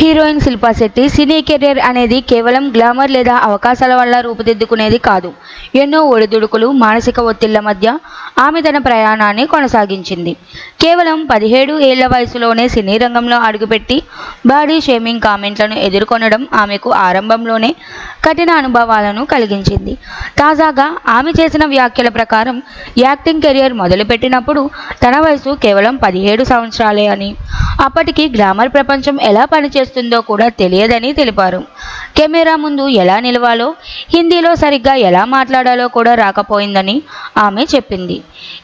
Heroine Shilpa Shetty సినీ career అనేది కేవలం glamour లేదా అవకాశాల వల్ల రూపుదిద్దుకునేది కాదు. ఎన్నో ఒడిదుడుకులు, మానసిక ఒత్తిళ్ల మధ్య ఆమె తన ప్రయాణాన్ని కొనసాగించింది. కేవలం 17 ఏళ్ల వయసులోనే సినీ రంగంలో అడుగుపెట్టి బాడీ షేమింగ్ కామెంట్లను ఎదుర్కొనడం ఆమెకు ఆరంభంలోనే కఠిన అనుభవాలను కలిగించింది. తాజాగా ఆమె చేసిన వ్యాఖ్యల ప్రకారం యాక్టింగ్ కెరీర్ మొదలుపెట్టినప్పుడు తన వయసు కేవలం 17 సంవత్సరాలే అని, అప్పటికి గ్లామర్ ప్రపంచం ఎలా పనిచేస్తుందో కూడా తెలియదని తెలిపారు. కెమెరా ముందు ఎలా నిలవాలో, హిందీలో సరిగ్గా ఎలా మాట్లాడాలో కూడా రాకపోయిందని ఆమె చెప్పింది.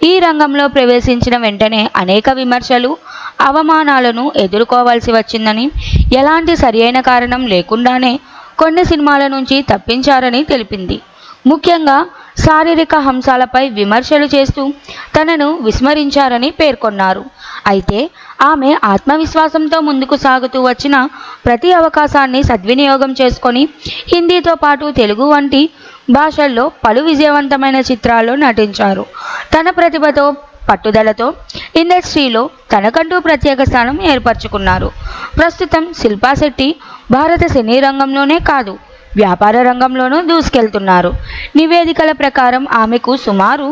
ఈ రంగంలో ప్రవేశించిన వెంటనే అనేక విమర్శలు, అవమానాలను ఎదుర్కోవాల్సి వచ్చిందని, ఎలాంటి సరియైన కారణం లేకుండానే కొన్ని సినిమాల నుంచి తప్పించారని తెలిపింది. ముఖ్యంగా శారీరక అంశాలపై విమర్శలు చేస్తూ తనను విస్మరించారని పేర్కొన్నారు. అయితే ఆమె ఆత్మవిశ్వాసంతో ముందుకు సాగుతూ వచ్చిన ప్రతి అవకాశాన్ని సద్వినియోగం చేసుకొని హిందీతో పాటు తెలుగు వంటి భాషల్లో పలు విజయవంతమైన చిత్రాల్లో నటించారు. తన ప్రతిభతో, పట్టుదలతో ఇండస్ట్రీలో తనకంటూ ప్రత్యేక స్థానం ఏర్పరచుకున్నారు. ప్రస్తుతం శిల్పా శెట్టి భారత సినీ రంగంలోనే కాదు, వ్యాపార రంగంలోనూ దూసుకెళ్తున్నారు. నివేదికల ప్రకారం ఆమెకు సుమారు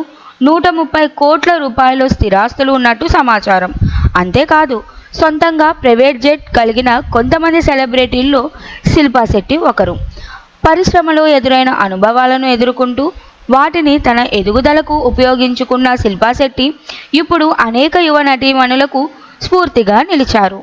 130 కోట్ల రూపాయల స్థిరాస్తులు ఉన్నట్టు సమాచారం. అంతేకాదు, సొంతంగా ప్రైవేట్ జెట్ కలిగిన కొంతమంది సెలబ్రిటీల్లో శిల్పా శెట్టి ఒకరు. పరిశ్రమలో ఎదురైన అనుభవాలను ఎదుర్కొంటూ వాటిని తన ఎదుగుదలకు ఉపయోగించుకున్న శిల్పా శెట్టి ఇప్పుడు అనేక యువ నటీమణులకు స్ఫూర్తిగా నిలిచారు.